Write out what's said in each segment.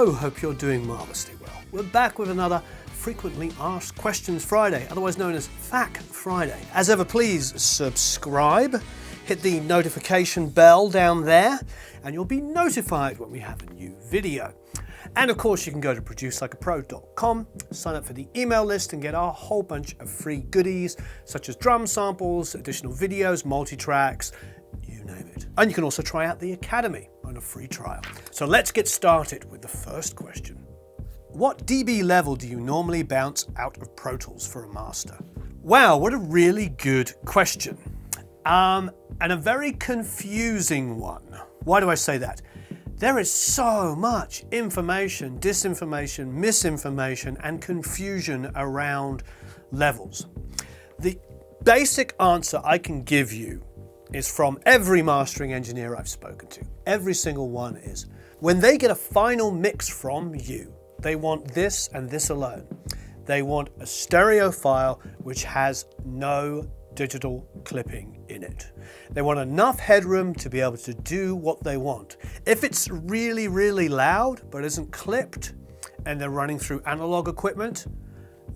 Hello, hope you're doing marvellously well. We're back with another Frequently Asked Questions Friday, otherwise known as FAQ Friday. As ever, please subscribe, hit the notification bell down there, and you'll be notified when we have a new video. And of course, you can go to producelikeapro.com, sign up for the email list and get a whole bunch of free goodies, such as drum samples, additional videos, multi-tracks, you name it. And you can also try out the Academy on a free trial. So let's get started with the first question. What dB level do you normally bounce out of Pro Tools for a master? Wow, what a really good question. And a very confusing one. Why do I say that? There is so much information, disinformation, misinformation, and confusion around levels. The basic answer I can give you is from every mastering engineer I've spoken to. Every single one is, when they get a final mix from you, they want this and this alone. They want a stereo file which has no digital clipping in it. They want enough headroom to be able to do what they want. If it's really, really loud but isn't clipped and they're running through analog equipment,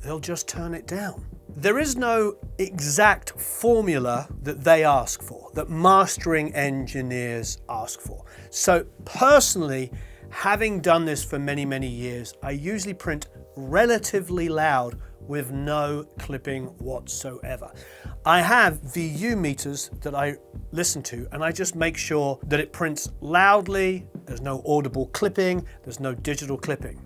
they'll just turn it down. There is no exact formula that they ask for, that mastering engineers ask for. So personally, having done this for many, many years, I usually print relatively loud with no clipping whatsoever. I have VU meters that I listen to, and I just make sure that it prints loudly, there's no audible clipping, there's no digital clipping.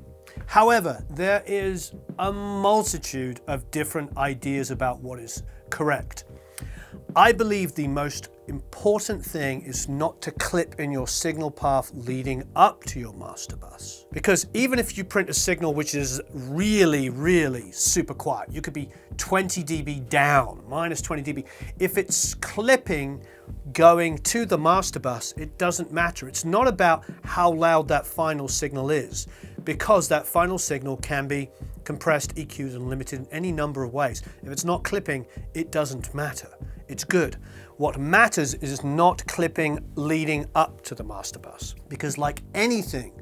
However, there is a multitude of different ideas about what is correct. I believe the most important thing is not to clip in your signal path leading up to your master bus. Because even if you print a signal which is really, really super quiet, you could be 20 dB down, minus 20 dB. If it's clipping going to the master bus, it doesn't matter. It's not about how loud that final signal is, because that final signal can be compressed, EQ'd, and limited in any number of ways. If it's not clipping, it doesn't matter. It's good. What matters is not clipping leading up to the master bus, because like anything,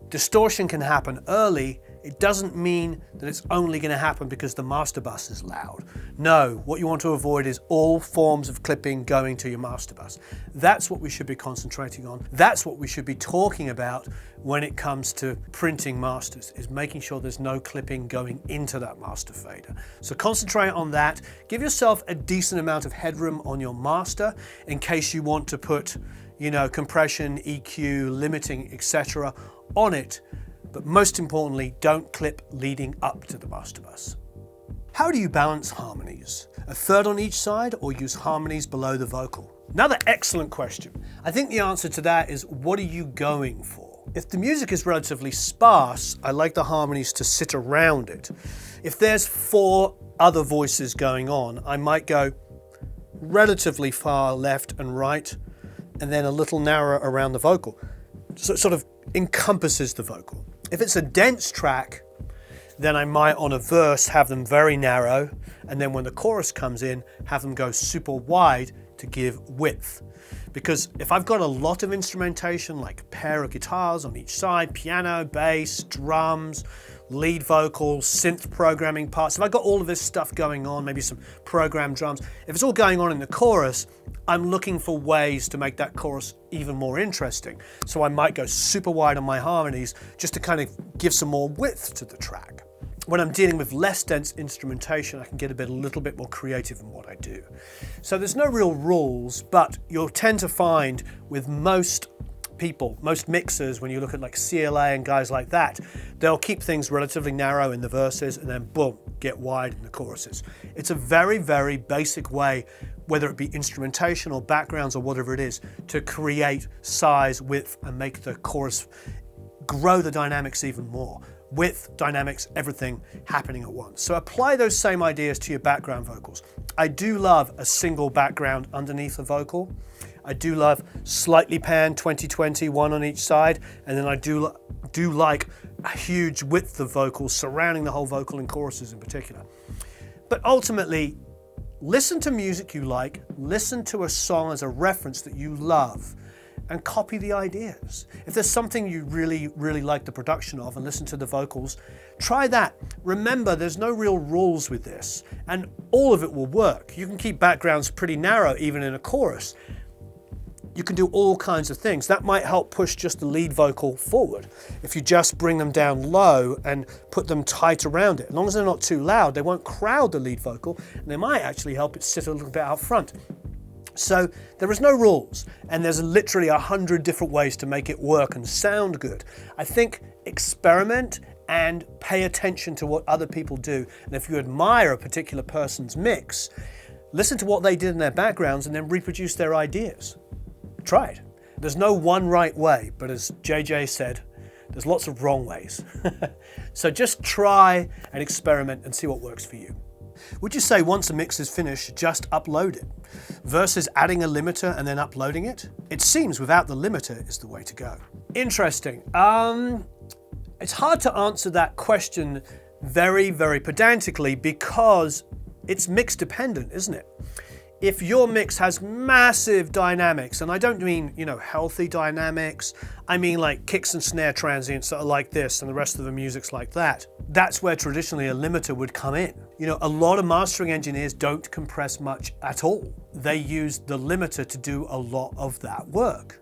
distortion can happen early. It doesn't mean that it's only going to happen because the master bus is loud. No, what you want to avoid is all forms of clipping going to your master bus. That's what we should be concentrating on. That's what we should be talking about when it comes to printing masters, is making sure there's no clipping going into that master fader. So concentrate on that. Give yourself a decent amount of headroom on your master in case you want to put, compression, EQ, limiting, etc. on it. But most importantly, don't clip leading up to the master bus. How do you balance harmonies? A third on each side, or use harmonies below the vocal? Another excellent question. I think the answer to that is, what are you going for? If the music is relatively sparse, I like the harmonies to sit around it. If there's 4 other voices going on, I might go relatively far left and right, and then a little narrower around the vocal. So it sort of encompasses the vocal. If it's a dense track, then I might on a verse have them very narrow, and then when the chorus comes in, have them go super wide to give width. Because if I've got a lot of instrumentation, like a pair of guitars on each side, piano, bass, drums, lead vocals, synth programming parts, if I've got all of this stuff going on, maybe some programmed drums, if it's all going on in the chorus, I'm looking for ways to make that chorus even more interesting. So I might go super wide on my harmonies just to kind of give some more width to the track. When I'm dealing with less dense instrumentation, I can get a little bit more creative in what I do. So there's no real rules, but you'll tend to find with most people, most mixers, when you look at like CLA and guys like that, they'll keep things relatively narrow in the verses and then boom, get wide in the choruses. It's a very, very basic way, whether it be instrumentation or backgrounds or whatever it is, to create size, width, and make the chorus grow the dynamics even more. Width, dynamics, everything happening at once. So apply those same ideas to your background vocals. I do love a single background underneath a vocal. I do love slightly panned 20/20, one on each side, and then I do like a huge width of vocals surrounding the whole vocal in choruses in particular. But ultimately, listen to music you like, listen to a song as a reference that you love, and copy the ideas. If there's something you really, really like the production of and listen to the vocals, try that. Remember, there's no real rules with this, and all of it will work. You can keep backgrounds pretty narrow, even in a chorus. You can do all kinds of things. That might help push just the lead vocal forward. If you just bring them down low and put them tight around it, as long as they're not too loud, they won't crowd the lead vocal, and they might actually help it sit a little bit out front. So there is no rules, and there's literally 100 different ways to make it work and sound good. I think experiment and pay attention to what other people do. And if you admire a particular person's mix, listen to what they did in their backgrounds and then reproduce their ideas. Try it. There's no one right way, but as JJ said, there's lots of wrong ways. So just try and experiment and see what works for you. Would you say once a mix is finished, just upload it, versus adding a limiter and then uploading it? It seems without the limiter is the way to go. Interesting. It's hard to answer that question very, very pedantically because it's mix dependent, isn't it? If your mix has massive dynamics, and I don't mean, healthy dynamics, I mean like kicks and snare transients that are like this and the rest of the music's like that, that's where traditionally a limiter would come in. A lot of mastering engineers don't compress much at all. They use the limiter to do a lot of that work.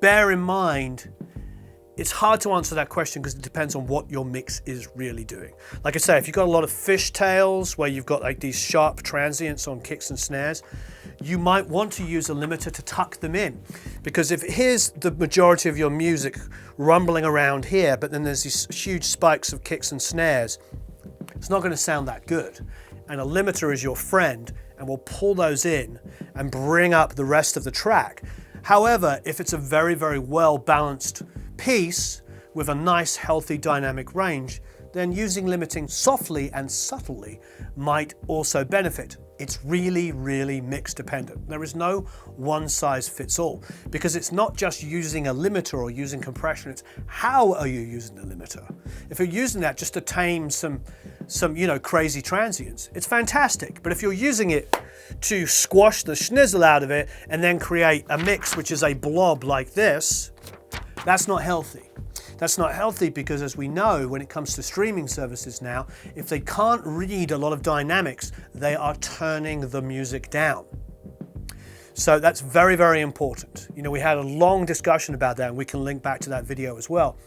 Bear in mind, it's hard to answer that question because it depends on what your mix is really doing. Like I say, if you've got a lot of fishtails where you've got like these sharp transients on kicks and snares, you might want to use a limiter to tuck them in. Because if here's the majority of your music rumbling around here, but then there's these huge spikes of kicks and snares, it's not going to sound that good. And a limiter is your friend and will pull those in and bring up the rest of the track. However, if it's a very, very well balanced piece with a nice healthy dynamic range, then using limiting softly and subtly might also benefit. It's really, really mix dependent. There is no one size fits all because it's not just using a limiter or using compression, it's how are you using the limiter. If you're using that just to tame some crazy transients, it's fantastic. But if you're using it to squash the schnizzle out of it and then create a mix which is a blob like this, that's not healthy. That's not healthy because, as we know, when it comes to streaming services now, if they can't read a lot of dynamics, they are turning the music down. So that's very, very important. We had a long discussion about that, and we can link back to that video as well.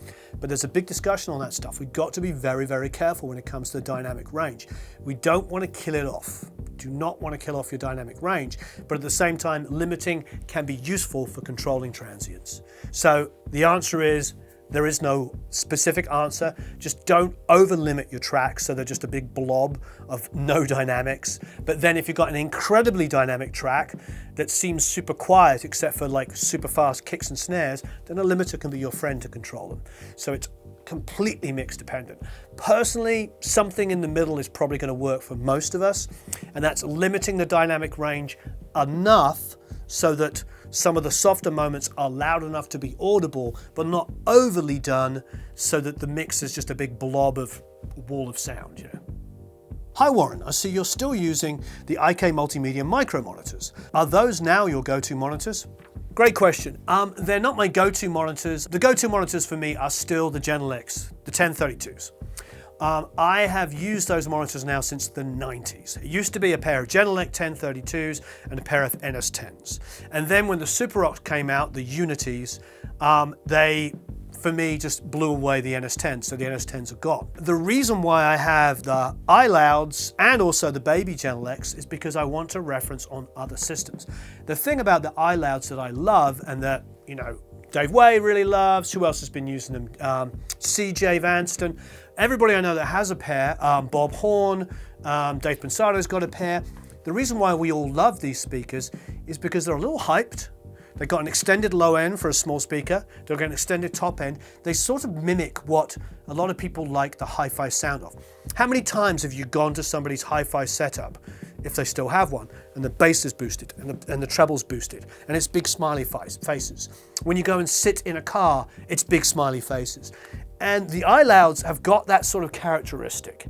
But there's a big discussion on that stuff. We've got to be very, very careful when it comes to the dynamic range. We don't want to kill it off. Do not want to kill off your dynamic range, but at the same time, limiting can be useful for controlling transients. So the answer is, there is no specific answer. Just don't over limit your tracks so they're just a big blob of no dynamics. But then if you've got an incredibly dynamic track that seems super quiet except for like super fast kicks and snares, then a limiter can be your friend to control them. So it's completely mix dependent. Personally, something in the middle is probably going to work for most of us, and that's limiting the dynamic range enough so that some of the softer moments are loud enough to be audible, but not overly done so that the mix is just a big blob of wall of sound. Hi Warren, I see you're still using the IK Multimedia micro monitors. Are those now your go-to monitors? Great question. They're not my go-to monitors. The go-to monitors for me are still the Genelecs, the 1032s. I have used those monitors now since the 90s. It used to be a pair of Genelec 1032s and a pair of NS10s. And then when the Super Oct came out, the Unities, they, for me, just blew away the NS10s, so the NS10s are gone. The reason why I have the iLouds and also the baby Genelecs is because I want to reference on other systems. The thing about the iLouds that I love and that, Dave Way really loves, who else has been using them? CJ Vanston. Everybody I know that has a pair, Bob Horn, Dave Pensado's got a pair. The reason why we all love these speakers is because they're a little hyped. They've got an extended low end for a small speaker. They've got an extended top end. They sort of mimic what a lot of people like the hi-fi sound of. How many times have you gone to somebody's hi-fi setup, if they still have one, and the bass is boosted and the treble's boosted, and it's big smiley faces? When you go and sit in a car, it's big smiley faces. And the iLouds have got that sort of characteristic.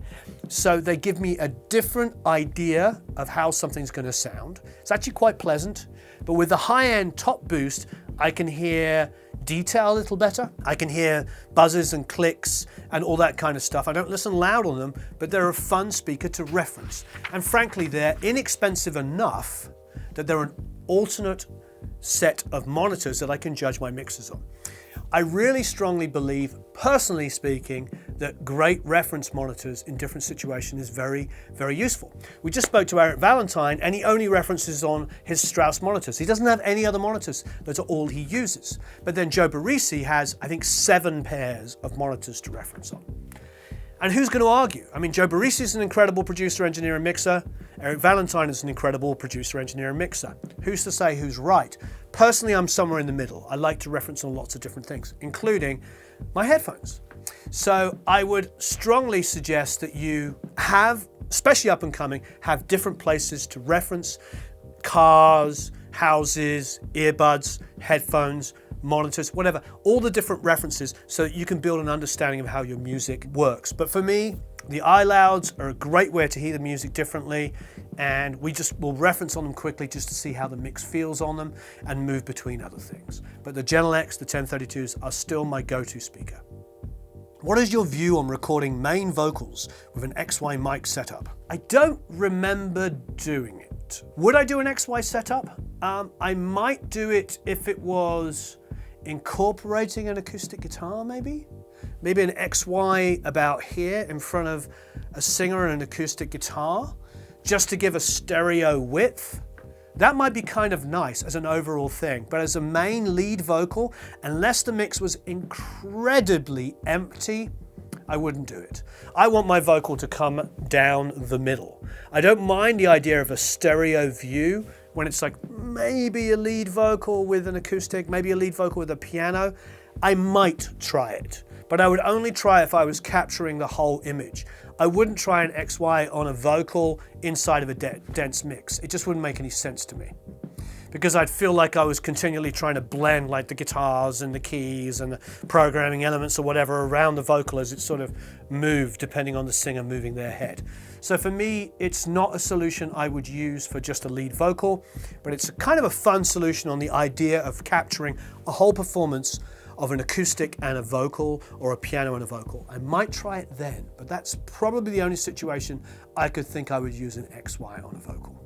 So they give me a different idea of how something's going to sound. It's actually quite pleasant. But with the high-end top boost, I can hear detail a little better. I can hear buzzes and clicks and all that kind of stuff. I don't listen loud on them, but they're a fun speaker to reference. And frankly, they're inexpensive enough that they're an alternate set of monitors that I can judge my mixes on. I really strongly believe, personally speaking, that great reference monitors in different situations is very, very useful. We just spoke to Eric Valentine and he only references on his Strauss monitors. He doesn't have any other monitors. Those are all he uses. But then Joe Barresi has, I think, 7 pairs of monitors to reference on. And who's going to argue? I mean, Joe Barresi is an incredible producer, engineer, and mixer. Eric Valentine is an incredible producer, engineer, and mixer. Who's to say who's right? Personally, I'm somewhere in the middle. I like to reference on lots of different things, including my headphones. So I would strongly suggest that you have, especially up and coming, have different places to reference cars, houses, earbuds, headphones, monitors, whatever, all the different references so that you can build an understanding of how your music works. But for me, the iLouds are a great way to hear the music differently, and we just will reference on them quickly just to see how the mix feels on them and move between other things. But the Genelecs, the 1032s are still my go-to speaker. What is your view on recording main vocals with an XY mic setup? I don't remember doing it. Would I do an XY setup? I might do it if it was incorporating an acoustic guitar, maybe an XY about here in front of a singer and an acoustic guitar, just to give a stereo width. That might be kind of nice as an overall thing, but as a main lead vocal, unless the mix was incredibly empty, I wouldn't do it. I want my vocal to come down the middle. I don't mind the idea of a stereo view when it's like maybe a lead vocal with an acoustic, maybe a lead vocal with a piano. I might try it, but I would only try if I was capturing the whole image. I wouldn't try an XY on a vocal inside of a dense mix. It just wouldn't make any sense to me, because I'd feel like I was continually trying to blend like the guitars and the keys and the programming elements or whatever around the vocal as it sort of moved depending on the singer moving their head. So for me, it's not a solution I would use for just a lead vocal, but it's a kind of a fun solution on the idea of capturing a whole performance of an acoustic and a vocal, or a piano and a vocal. I might try it then, but that's probably the only situation I could think I would use an XY on a vocal.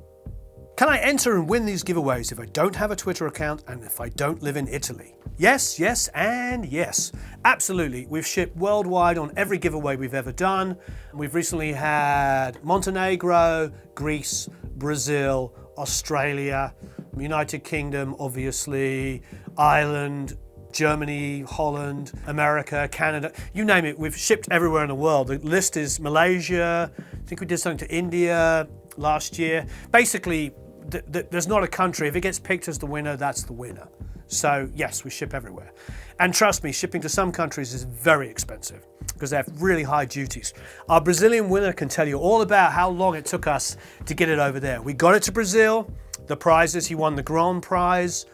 Can I enter and win these giveaways if I don't have a Twitter account and if I don't live in Italy? Yes, yes, and yes. Absolutely. We've shipped worldwide on every giveaway we've ever done. We've recently had Montenegro, Greece, Brazil, Australia, United Kingdom, obviously, Ireland, Germany, Holland, America, Canada, you name it. We've shipped everywhere in the world. The list is Malaysia. I think we did something to India last year. Basically, there's not a country. If it gets picked as the winner, that's the winner. So yes, we ship everywhere. And trust me, shipping to some countries is very expensive because they have really high duties. Our Brazilian winner can tell you all about how long it took us to get it over there. We got it to Brazil. The prizes, he won the grand prize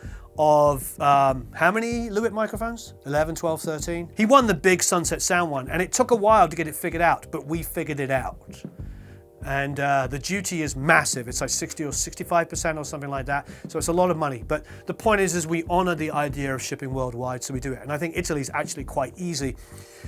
of how many Lewitt microphones? 11, 12, 13? He won the big Sunset Sound one, and it took a while to get it figured out, but we figured it out. And the duty is massive. It's like 60 or 65% or something like that. So it's a lot of money. But the point is we honor the idea of shipping worldwide, so we do it. And I think Italy is actually quite easy,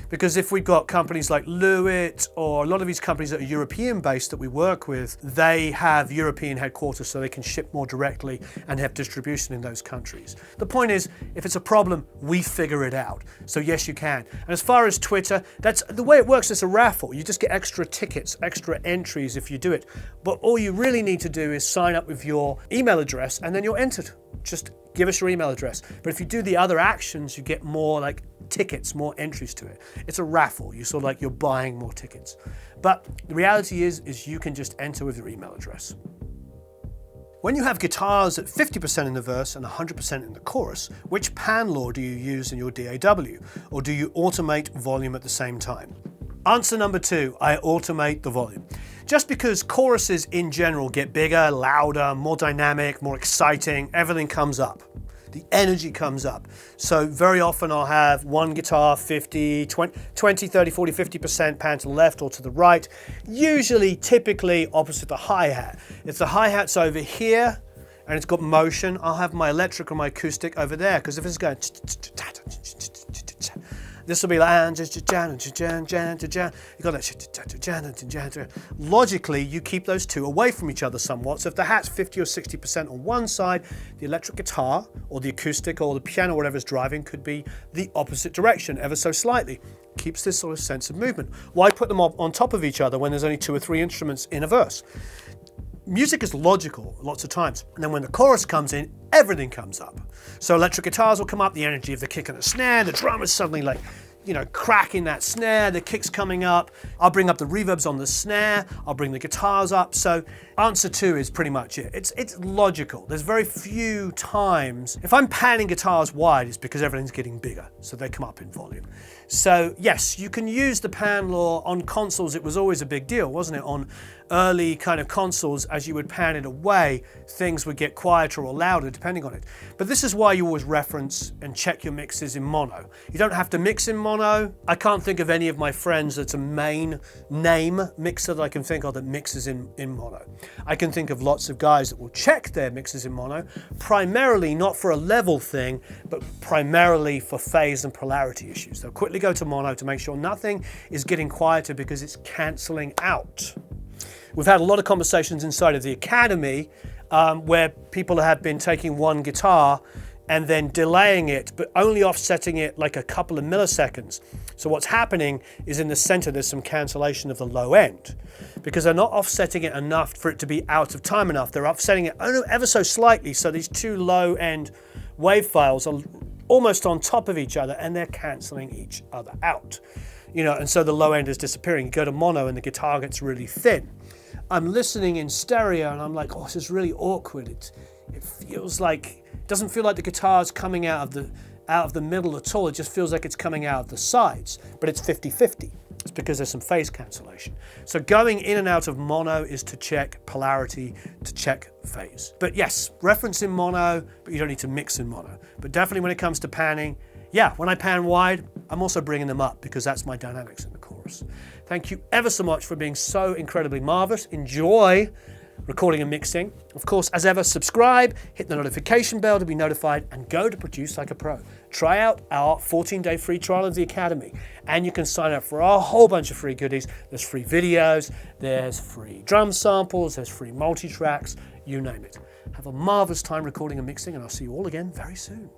because if we've got companies like Lewitt or a lot of these companies that are European based that we work with, they have European headquarters so they can ship more directly and have distribution in those countries. The point is, if it's a problem, we figure it out. So yes, you can. And as far as Twitter, that's the way it works. It's a raffle. You just get extra tickets, extra entries if you do it. But all you really need to do is sign up with your email address and then you're entered. Just give us your email address. But if you do the other actions, you get more like tickets, more entries to it. It's a raffle. You sort of like you're buying more tickets. But the reality is you can just enter with your email address. When you have guitars at 50% in the verse and 100% in the chorus, which pan law do you use in your DAW? Or do you automate volume at the same time? Answer number 2, I automate the volume. Just because choruses in general get bigger, louder, more dynamic, more exciting, everything comes up. The energy comes up. So very often I'll have one guitar 50, 20, 30, 40, 50% pan to the left or to the right, usually typically opposite the hi-hat. If the hi-hat's over here and it's got motion, I'll have my electric or my acoustic over there, because if it's going, this will be like, you got that. Logically, you keep those two away from each other somewhat. So if the hat's 50 or 60% on one side, the electric guitar or the acoustic or the piano, whatever's driving, could be the opposite direction ever so slightly. Keeps this sort of sense of movement. Why put them on top of each other when there's only 2 or 3 instruments in a verse? Music is logical lots of times, and then when the chorus comes in, everything comes up. So electric guitars will come up, the energy of the kick and the snare, the drum is suddenly like, cracking that snare, the kick's coming up. I'll bring up the reverbs on the snare, I'll bring the guitars up. So answer 2 is pretty much it. It's logical. There's very few times, if I'm panning guitars wide, it's because everything's getting bigger, so they come up in volume. So yes, you can use the pan law on consoles. It was always a big deal, wasn't it? On early kind of consoles, as you would pan it away, things would get quieter or louder depending on it. But this is why you always reference and check your mixes in mono. You don't have to mix in mono. I can't think of any of my friends that's a main name mixer that I can think of that mixes in mono. I can think of lots of guys that will check their mixes in mono, primarily not for a level thing, but primarily for phase and polarity issues. They'll quickly go to mono to make sure nothing is getting quieter because it's cancelling out. We've had a lot of conversations inside of the Academy where people have been taking one guitar and then delaying it, but only offsetting it like a couple of milliseconds. So what's happening is in the center, there's some cancellation of the low end because they're not offsetting it enough for it to be out of time enough. They're offsetting it ever so slightly. So these 2 low end wave files are almost on top of each other and they're canceling each other out. And so the low end is disappearing. You go to mono and the guitar gets really thin. I'm listening in stereo and I'm like, oh, this is really awkward. It feels like, it doesn't feel like the guitar's coming out of the middle at all. It just feels like it's coming out of the sides, but it's 50-50. It's because there's some phase cancellation. So going in and out of mono is to check polarity, to check phase. But yes, reference in mono, but you don't need to mix in mono. But definitely when it comes to panning, yeah, when I pan wide, I'm also bringing them up because that's my dynamics in the chorus. Thank you ever so much for being so incredibly marvelous. Enjoy recording and mixing. Of course, as ever, subscribe, hit the notification bell to be notified, and go to Produce Like a Pro. Try out our 14-day free trial of the Academy, and you can sign up for a whole bunch of free goodies. There's free videos, there's free drum samples, there's free multi-tracks, you name it. Have a marvelous time recording and mixing, and I'll see you all again very soon.